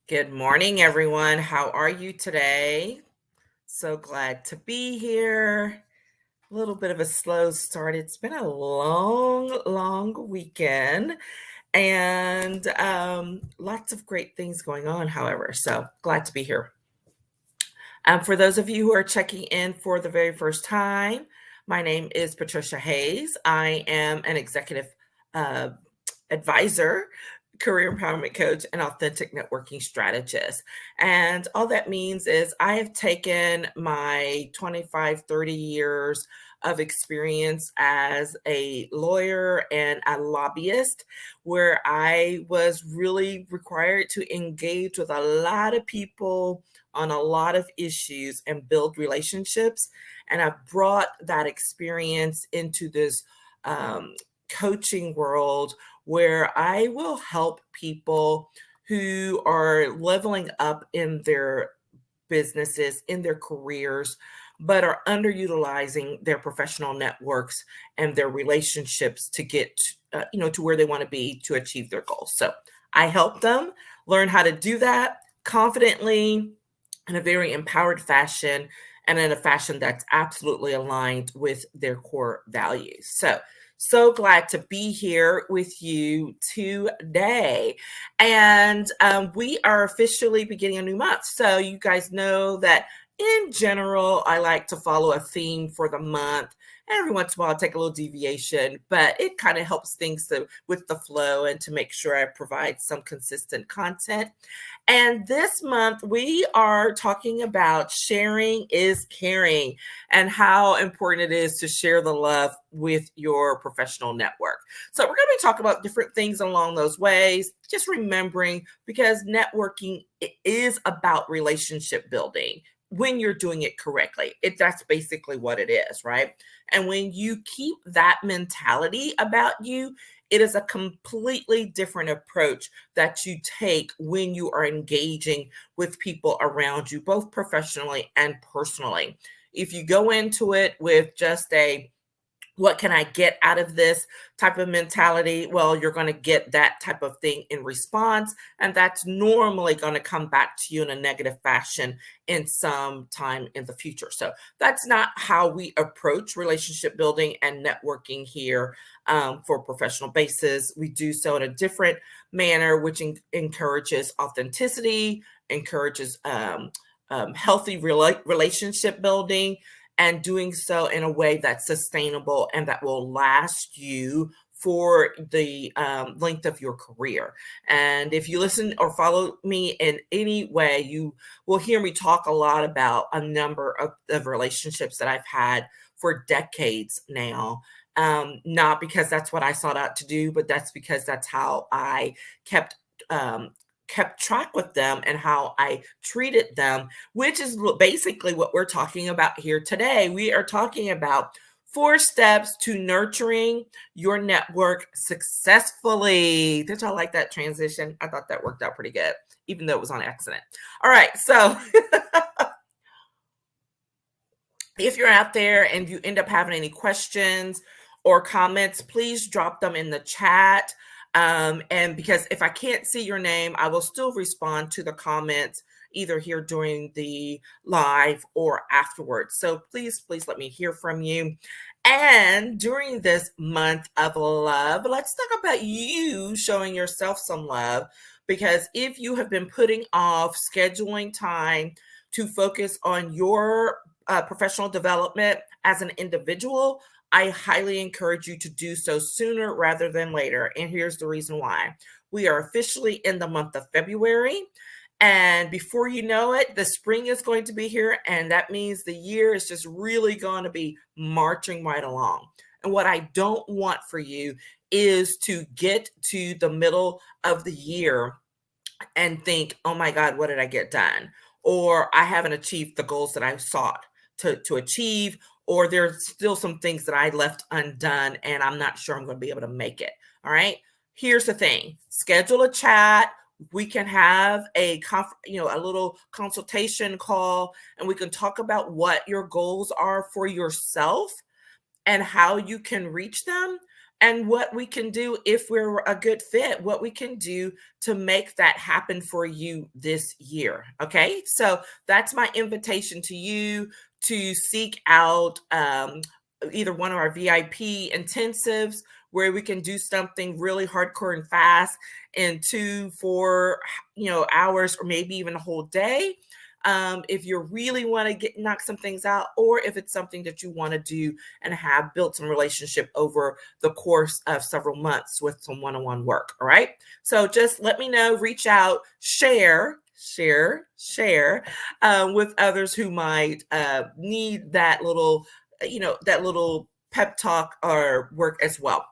Good morning, everyone. How are you today? So glad to be here. A little bit of a slow start. It's been a long weekend and lots of great things going on, however. So glad to be here. For those of you who are checking in for the very first time, my name is Patricia Hayes. I am an executive uh, advisor, career empowerment coach, and authentic networking strategist. And all that means is I have taken my 25, 30 years of experience as a lawyer and a lobbyist, where I was really required to engage with a lot of people on a lot of issues and build relationships. And I've brought that experience into this coaching world where I will help people who are leveling up in their businesses, in their careers, but are underutilizing their professional networks and their relationships to get, to where they want to be to achieve their goals. So I help them learn how to do that confidently in a very empowered fashion and in a fashion that's absolutely aligned with their core values. So glad to be here with you today. And we are officially beginning a new month. So you guys know that in general, I like to follow a theme for the month. Every once in a while, I take a little deviation, but it kind of helps things with the flow and to make sure I provide some consistent content. And this month, we are talking about sharing is caring and how important it is to share the love with your professional network. So, we're going to be talking about different things along those ways, just remembering because networking is about relationship building when you're doing it correctly. That's basically what it is, right? And when you keep that mentality about you, it is a completely different approach that you take when you are engaging with people around you, both professionally and personally. If you go into it with just a what can I get out of this type of mentality? Well, you're going to get that type of thing in response. And that's normally going to come back to you in a negative fashion in some time in the future. So that's not how we approach relationship building and networking here for professional basis. We do so in a different manner, which encourages authenticity, encourages healthy relationship building, and doing so in a way that's sustainable and that will last you for the length of your career. And if you listen or follow me in any way, you will hear me talk a lot about a number of relationships that I've had for decades now. Not because that's what I sought out to do, but that's because that's how I kept um, kept track with them and how I treated them, which is basically what we're talking about here today. We are talking about 4 steps to nurturing your network successfully. Did y'all like that transition? I thought that worked out pretty good, even though it was on accident. All right. So if you're out there and you end up having any questions or comments, please drop them in the chat. And because if I can't see your name, I will still respond to the comments either here during the live or afterwards. So please let me hear from you. And during this month of love, let's talk about you showing yourself some love. Because if you have been putting off scheduling time to focus on your professional development as an individual, I highly encourage you to do so sooner rather than later. And here's the reason why. We are officially in the month of February. And before you know it, the spring is going to be here. And that means the year is just really going to be marching right along. And what I don't want for you is to get to the middle of the year and think, oh my God, what did I get done? Or I haven't achieved the goals that I sought to achieve, or there's still some things that I left undone and I'm not sure I'm going to be able to make it. All right. Here's the thing. Schedule a chat. We can have a little consultation call, and we can talk about what your goals are for yourself and how you can reach them. and what we can do if we're a good fit, what we can do to make that happen for you this year. Okay. So that's my invitation to you to seek out either one of our VIP intensives where we can do something really hardcore and fast in 2, 4, hours, or maybe even a whole day. If you really want to get knock some things out, or if it's something that you want to do and have built some relationship over the course of several months with some one-on-one work. All right. So just let me know, reach out, share with others who might need that little, that little pep talk or work as well.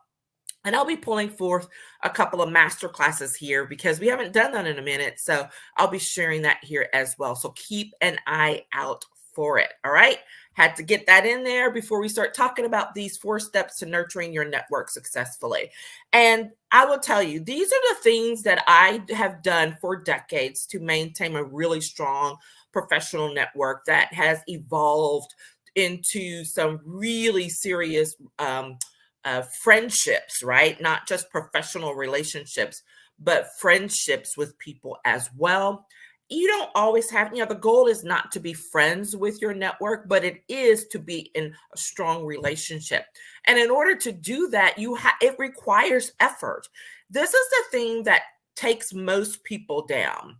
And I'll be pulling forth a couple of master classes here because we haven't done that in a minute. So I'll be sharing that here as well. So keep an eye out for it. All right. Had to get that in there before we start talking about these 4 steps to nurturing your network successfully. And I will tell you, these are the things that I have done for decades to maintain a really strong professional network that has evolved into some really serious friendships, right? Not just professional relationships, but friendships with people as well. You don't always have, the goal is not to be friends with your network, but it is to be in a strong relationship. And in order to do that, it requires effort. This is the thing that takes most people down,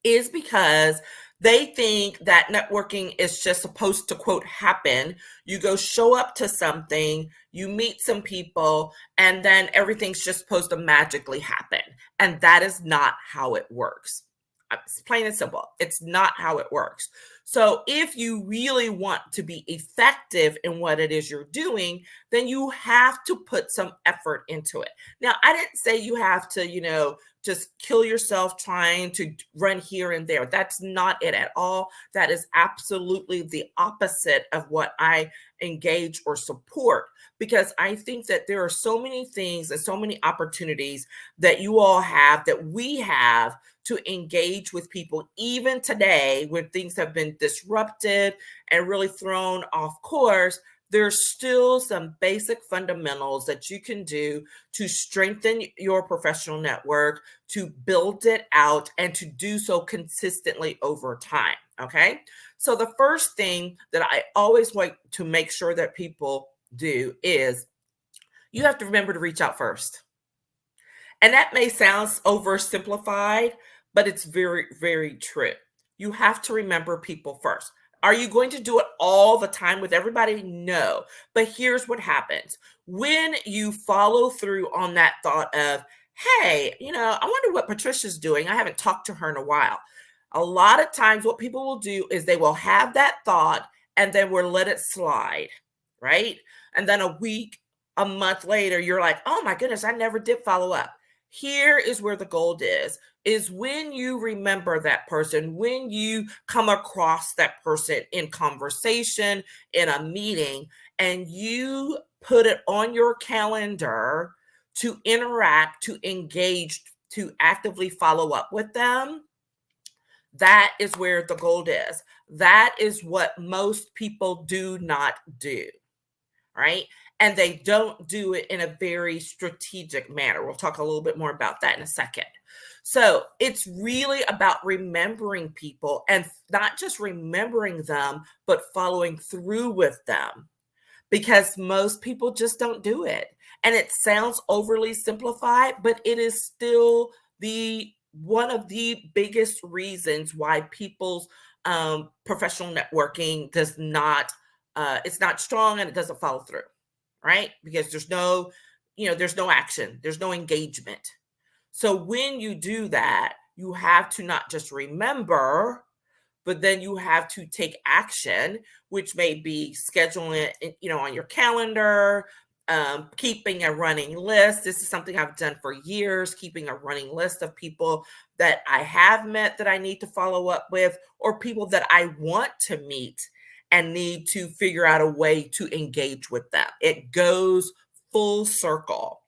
is because they think that networking is just supposed to, quote, happen. You go show up to something, you meet some people, and then everything's just supposed to magically happen. And that is not how it works. It's plain and simple. It's not how it works. So if you really want to be effective in what it is you're doing, then you have to put some effort into it. Now, I didn't say you have to, just kill yourself trying to run here and there. That's not it at all. That is absolutely the opposite of what I engage or support, because I think that there are so many things and so many opportunities that you all have, that we have, to engage with people even today when things have been disrupted and really thrown off course. There's still some basic fundamentals that you can do to strengthen your professional network, to build it out, and to do so consistently over time. Okay. So the first thing that I always want to make sure that people do is you have to remember to reach out first. And that may sound oversimplified, but it's very, very true. You have to remember people first. Are you going to do it all the time with everybody? No. But here's what happens. When you follow through on that thought of, hey, I wonder what Patricia's doing. I haven't talked to her in a while. A lot of times what people will do is they will have that thought and then we'll let it slide, right? And then a week, a month later, you're like, oh my goodness, I never did follow up. Here is where the gold is when you remember that person, when you come across that person in conversation, in a meeting, and you put it on your calendar to interact, to engage, to actively follow up with them. That is where the gold is. That is what most people do not do, right? And they don't do it in a very strategic manner. We'll talk a little bit more about that in a second. So it's really about remembering people, and not just remembering them, but following through with them, because most people just don't do it. And it sounds overly simplified, but it is still one of the biggest reasons why people's professional networking does not, it's not strong and it doesn't follow through, right? Because there's no action, there's no engagement. So when you do that, you have to not just remember, but then you have to take action, which may be scheduling it, on your calendar, keeping a running list. This is something I've done for years, keeping a running list of people that I have met that I need to follow up with, or people that I want to meet and need to figure out a way to engage with them. It goes full circle.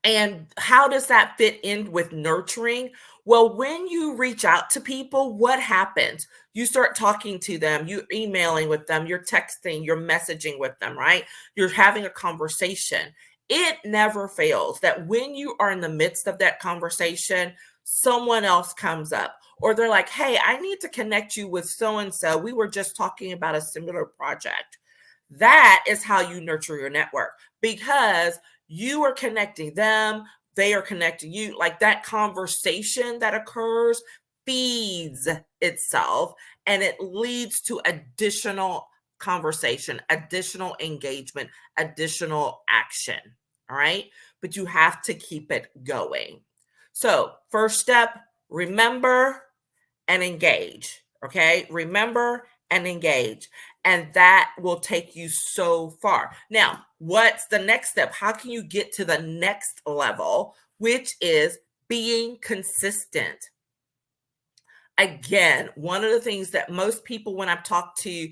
And how does that fit in with nurturing? Well, when you reach out to people, what happens? You start talking to them, you're emailing with them, you're texting, you're messaging with them, right? You're having a conversation. it never fails that when you are in the midst of that conversation, someone else comes up or they're like, hey, I need to connect you with so and so. We were just talking about a similar project. That is how you nurture your network because you are connecting them, they are connecting you. Like that conversation that occurs feeds itself and it leads to additional conversation, additional engagement, additional action. All right. But you have to keep it going. So, first step, remember and engage. Okay. Remember and engage. And that will take you so far. Now, what's the next step? How can you get to the next level, which is being consistent? Again, one of the things that most people, when I've talked to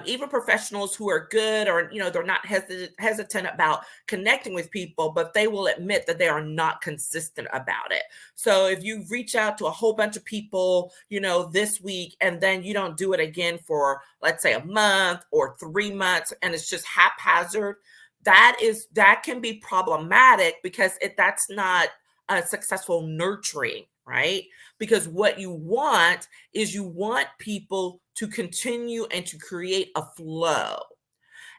even professionals who are good or, they're not hesitant about connecting with people, but they will admit that they are not consistent about it. So if you reach out to a whole bunch of people, this week, and then you don't do it again for, let's say, a month or 3 months, and it's just haphazard, that can be problematic because that's not a successful nurturing, right? Because what you want is you want people to continue and to create a flow.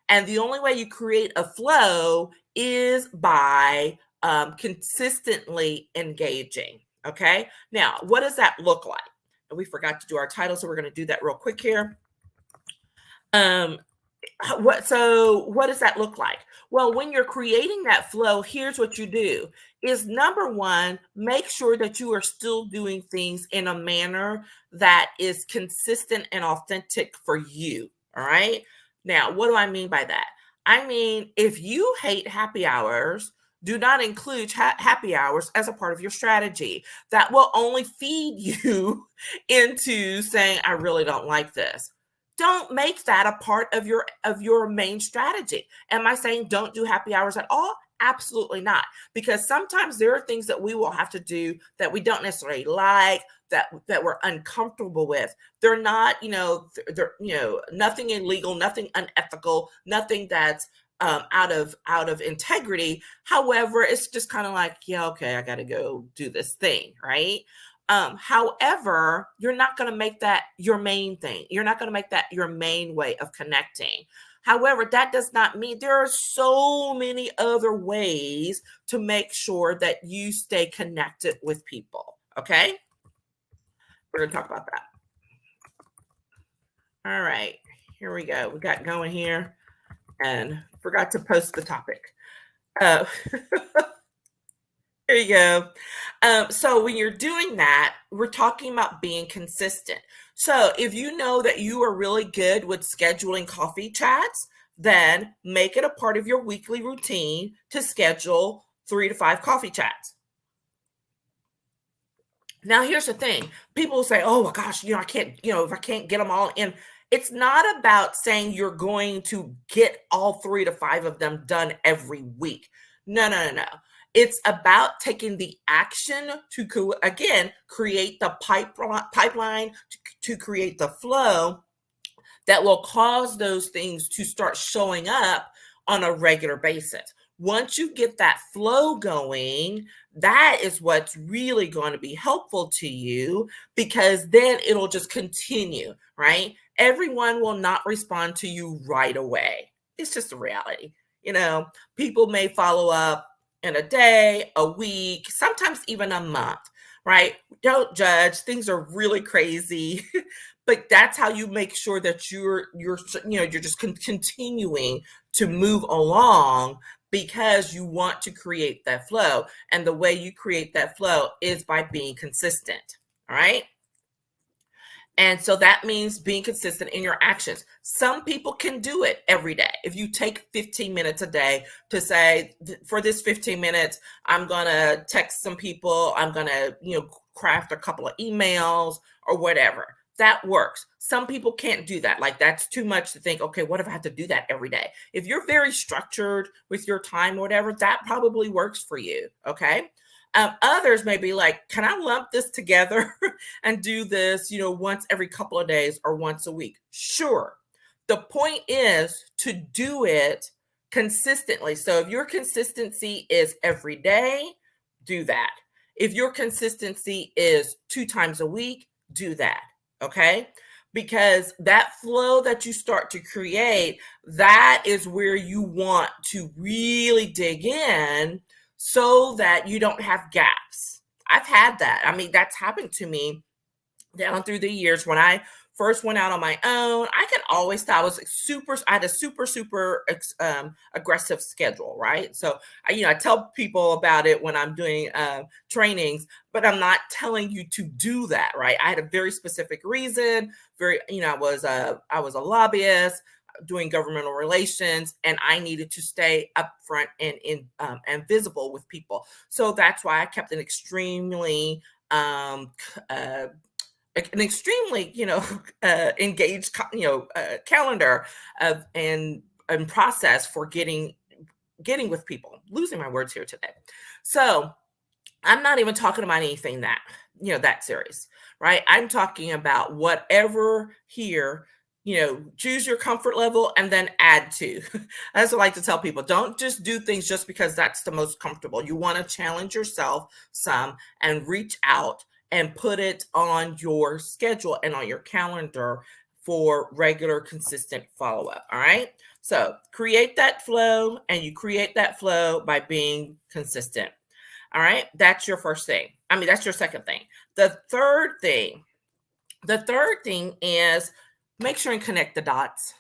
And the only way you create a flow is by consistently engaging. Okay. Now, what does that look like? And we forgot to do our title, so we're going to do that real quick here. What does that look like? Well, when you're creating that flow, here's what you do is number one, make sure that you are still doing things in a manner that is consistent and authentic for you. All right. Now, what do I mean by that? I mean, if you hate happy hours, do not include happy hours as a part of your strategy. That will only feed you into saying, I really don't like this. Don't make that a part of your main strategy. Am I saying don't do happy hours at all? Absolutely not. Because sometimes there are things that we will have to do that we don't necessarily like, that we're uncomfortable with. They're not, they're nothing illegal, nothing unethical, nothing that's out of integrity. However, it's just kind of like, yeah, okay, I got to go do this thing, right? However, you're not going to make that your main thing. You're not going to make that your main way of connecting. However, that does not mean there are so many other ways to make sure that you stay connected with people. Okay. We're going to talk about that. All right. Here we go. We got going here and forgot to post the topic. There you go. So when you're doing that, we're talking about being consistent. So if you know that you are really good with scheduling coffee chats, then make it a part of your weekly routine to schedule 3 to 5 coffee chats. Now, here's the thing. People will say, oh my gosh, I can't, if I can't get them all in. It's not about saying you're going to get all 3 to 5 of them done every week. No. It's about taking the action to, again, create the pipeline, to create the flow that will cause those things to start showing up on a regular basis. Once you get that flow going, that is what's really going to be helpful to you, because then it'll just continue, right? Everyone will not respond to you right away. It's just a reality. People may follow up in a day, a week, sometimes even a month, right? Don't judge. Things are really crazy, but that's how you make sure that you're just continuing to move along, because you want to create that flow. And the way you create that flow is by being consistent. All right. And so that means being consistent in your actions. Some people can do it every day. If you take 15 minutes a day to say, for this 15 minutes, I'm going to text some people, I'm going to, craft a couple of emails or whatever. That works. Some people can't do that. Like, that's too much to think, okay, what if I have to do that every day? If you're very structured with your time or whatever, that probably works for you. Okay. Others may be like, can I lump this together and do this, once every couple of days or once a week? Sure. The point is to do it consistently. So if your consistency is every day, do that. If your consistency is 2 times a week, do that. Okay. Because that flow that you start to create, that is where you want to really dig in so that you don't have gaps. I've had that. I mean, that's happened to me down through the years when I first went out on my own. I could always tell I had a super aggressive schedule, right? So I tell people about it when I'm doing trainings, but I'm not telling you to do that, right? I had a very specific reason. I was a lobbyist doing governmental relations, and I needed to stay upfront and visible with people. So that's why I kept an extremely an extremely engaged calendar of and process for getting with people. Losing my words here today. So I'm not even talking about anything that serious, right? I'm talking about whatever here. Choose your comfort level and then add to. As I like to tell people, don't just do things just because that's the most comfortable. You want to challenge yourself some and reach out and put it on your schedule and on your calendar for regular, consistent follow up. All right. So create that flow, and you create that flow by being consistent. All right. That's your first thing. I mean, that's your second thing. The third thing is make sure and connect the dots.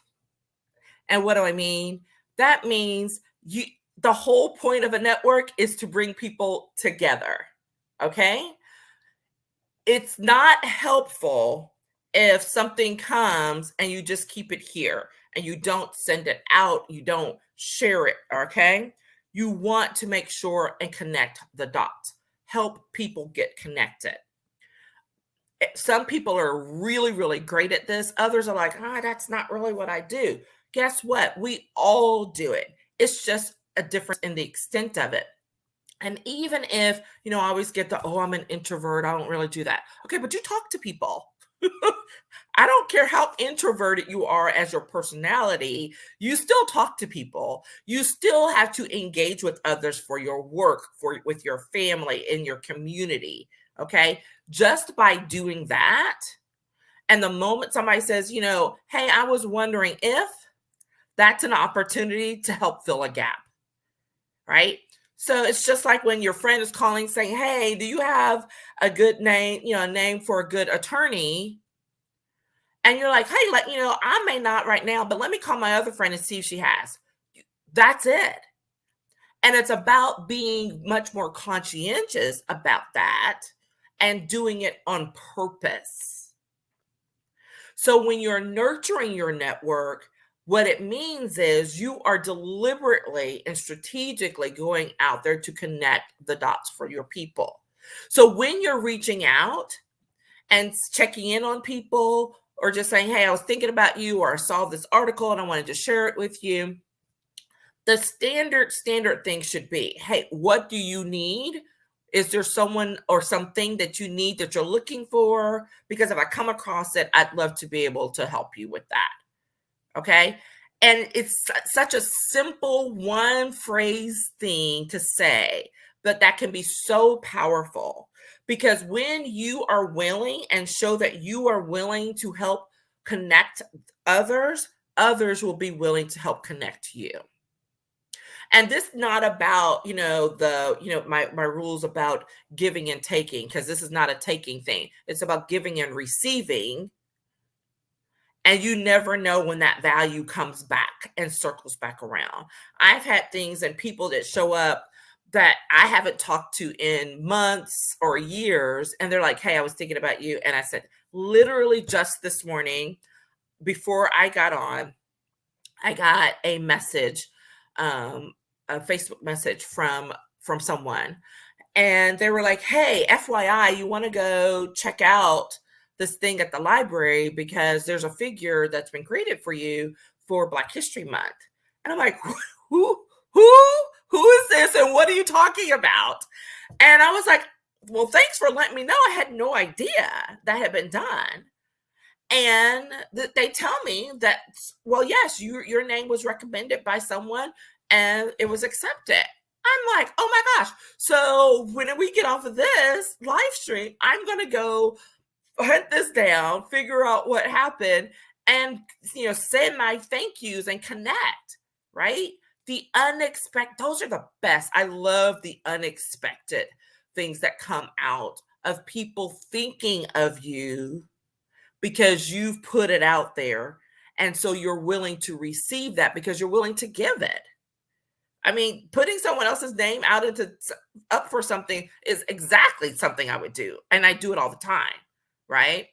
And what do I mean? That means the whole point of a network is to bring people together. Okay. It's not helpful if something comes and you just keep it here and you don't send it out, you don't share it. Okay. You want to make sure and connect the dots, help people get connected. Some people are really, really great at this. Others are like, that's not really what I do. Guess what? We all do it. It's just a difference in the extent of it. And even if, I always get I'm an introvert, I don't really do that. Okay, but you talk to people. I don't care how introverted you are as your personality, you still talk to people. You still have to engage with others for your work, with your family, in your community. Okay, just by doing that. And the moment somebody says, hey, I was wondering if, that's an opportunity to help fill a gap, right? So it's just like when your friend is calling saying, hey, do you have a good name, a name for a good attorney? And you're like, hey, I may not right now, but let me call my other friend and see if she has. That's it. And it's about being much more conscientious about that and doing it on purpose. So when you're nurturing your network, what it means is you are deliberately and strategically going out there to connect the dots for your people. So when you're reaching out and checking in on people, or just saying, hey, I was thinking about you, or I saw this article and I wanted to share it with you, the standard thing should be, hey, what do you need? Is there someone or something that you need that you're looking for? Because if I come across it, I'd love to be able to help you with that. Okay. And it's such a simple one phrase thing to say, but that can be so powerful, because when you are willing and show that you are willing to help connect others, others will be willing to help connect you. And this is not about, my rules about giving and taking, because this is not a taking thing. It's about giving and receiving. And you never know when that value comes back and circles back around. I've had things and people that show up that I haven't talked to in months or years. And they're like, hey, I was thinking about you. And I said, literally just this morning, before I got on, I got a message, a Facebook message from someone. And they were like, hey, FYI, you want to go check out this thing at the library because there's a figure that's been created for you for Black History Month. And I'm like, who is this? And what are you talking about? And I was like, well, thanks for letting me know. I had no idea that had been done. And they tell me that, well, yes, your name was recommended by someone, and it was accepted. I'm like, oh my gosh. So when we get off of this live stream, I'm going to go hunt this down, figure out what happened, and send my thank yous and connect, right? The unexpected, those are the best. I love the unexpected things that come out of people thinking of you because you've put it out there. And so you're willing to receive that because you're willing to give it. I mean, putting someone else's name out into up for something is exactly something I would do. And I do it all the time, right?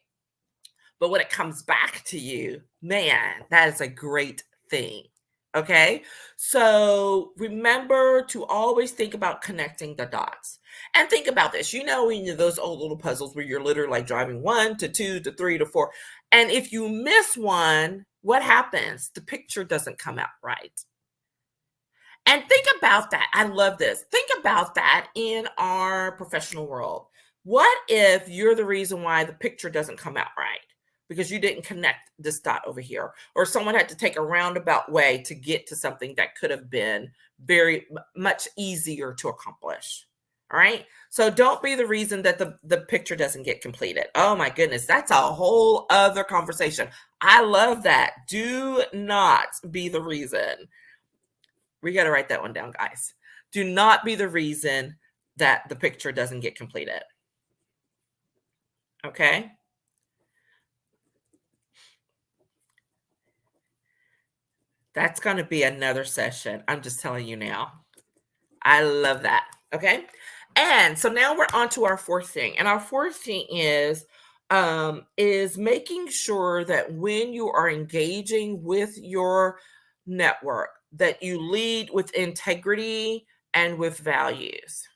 But when it comes back to you, man, that is a great thing. Okay. So remember to always think about connecting the dots and think about this. When those old little puzzles where you're literally like driving 1 to 2 to 3 to 4. And if you miss one, what happens? The picture doesn't come out right. And think about that. I love this. Think about that in our professional world. What if you're the reason why the picture doesn't come out right? Because you didn't connect this dot over here, or someone had to take a roundabout way to get to something that could have been very much easier to accomplish. All right. So don't be the reason that the picture doesn't get completed. Oh my goodness. That's a whole other conversation. I love that. Do not be the reason. We got to write that one down, guys. Do not be the reason that the picture doesn't get completed. Okay. That's going to be another session. I'm just telling you now. I love that. Okay. And so now we're on to our fourth thing. And our fourth thing is making sure that when you are engaging with your network, that you lead with integrity and with values.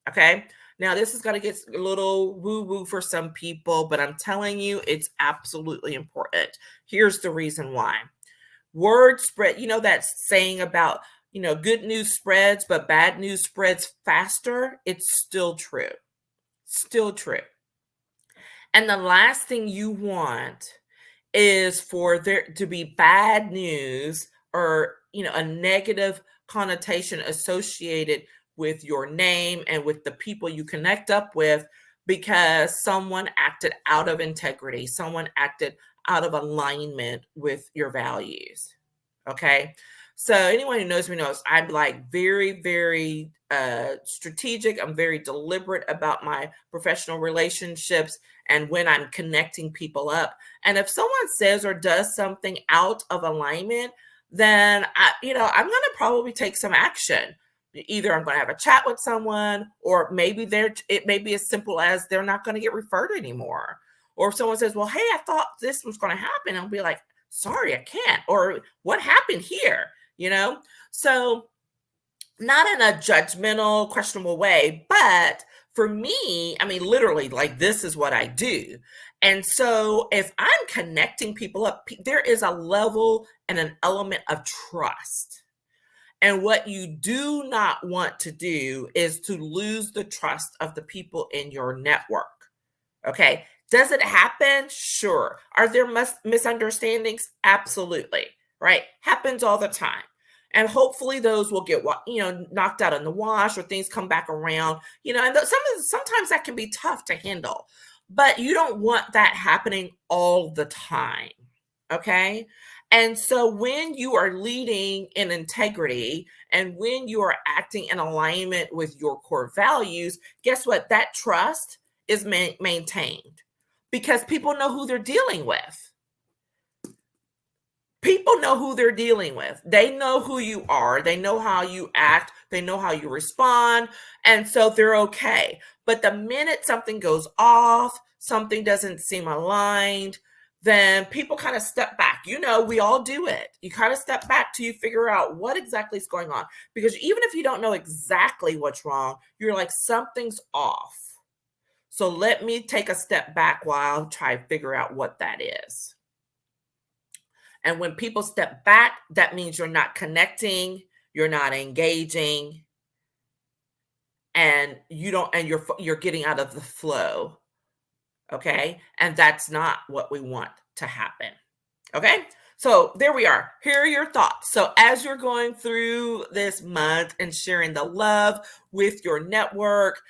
Okay. Now, this is going to get a little woo-woo for some people, but I'm telling you, it's absolutely important. Here's the reason why. Word spread, that saying about, good news spreads, but bad news spreads faster. It's still true. Still true. And the last thing you want is for there to be bad news or, a negative connotation associated with your name and with the people you connect up with because someone acted out of integrity, someone acted out of alignment with your values. Okay. So anyone who knows me knows I'm like very, very strategic. I'm very deliberate about my professional relationships and when I'm connecting people up. And if someone says or does something out of alignment, then I'm going to probably take some action. Either I'm going to have a chat with someone, or maybe it may be as simple as they're not going to get referred anymore. Or if someone says, well, hey, I thought this was going to happen, I'll be like, sorry, I can't. Or what happened here? So not in a judgmental, questionable way, but for me, I mean, literally, like this is what I do. And so if I'm connecting people up, there is a level and an element of trust. And what you do not want to do is to lose the trust of the people in your network. Okay. Does it happen? Sure. Are there misunderstandings? Absolutely. Right. Happens all the time. And hopefully those will get knocked out in the wash, or things come back around, and sometimes that can be tough to handle, but you don't want that happening all the time. Okay. And so when you are leading in integrity and when you are acting in alignment with your core values, guess what? That trust is maintained because people know who they're dealing with. People know who they're dealing with. They know who you are. They know how you act. They know how you respond. And so they're okay. But the minute something goes off, something doesn't seem aligned, then people kind of step back. We all do it. You kind of step back till you figure out what exactly is going on. Because even if you don't know exactly what's wrong, you're like, something's off. So let me take a step back while I try to figure out what that is. And when people step back, that means you're not connecting, you're not engaging, and you're getting out of the flow. Okay? And that's not what we want to happen. Okay? So there we are. Here are your thoughts. So as you're going through this month and sharing the love with your network,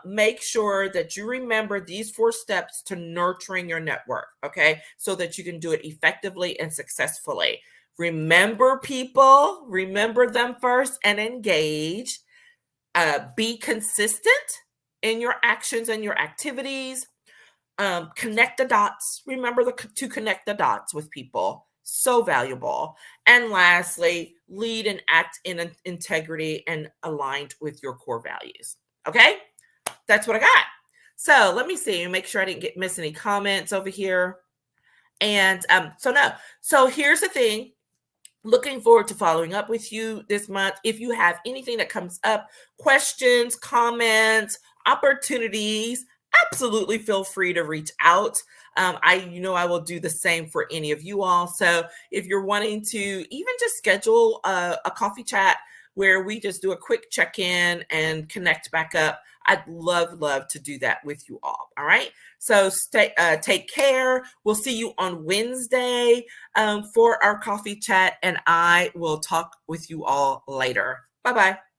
make sure that you remember these 4 steps to nurturing your network, okay? So that you can do it effectively and successfully. Remember people, remember them first and engage. Be consistent in your actions and your activities. Connect the dots. Remember to connect the dots with people. So valuable. And lastly, lead and act in integrity and aligned with your core values. Okay, that's what I got. So let me see, make sure I didn't miss any comments over here. And so here's the thing. Looking forward to following up with you this month. If you have anything that comes up, questions, comments, opportunities, absolutely feel free to reach out. I will do the same for any of you all. So if you're wanting to even just schedule a coffee chat where we just do a quick check-in and connect back up, I'd love to do that with you all. All right. So take care. We'll see you on Wednesday for our coffee chat, and I will talk with you all later. Bye-bye.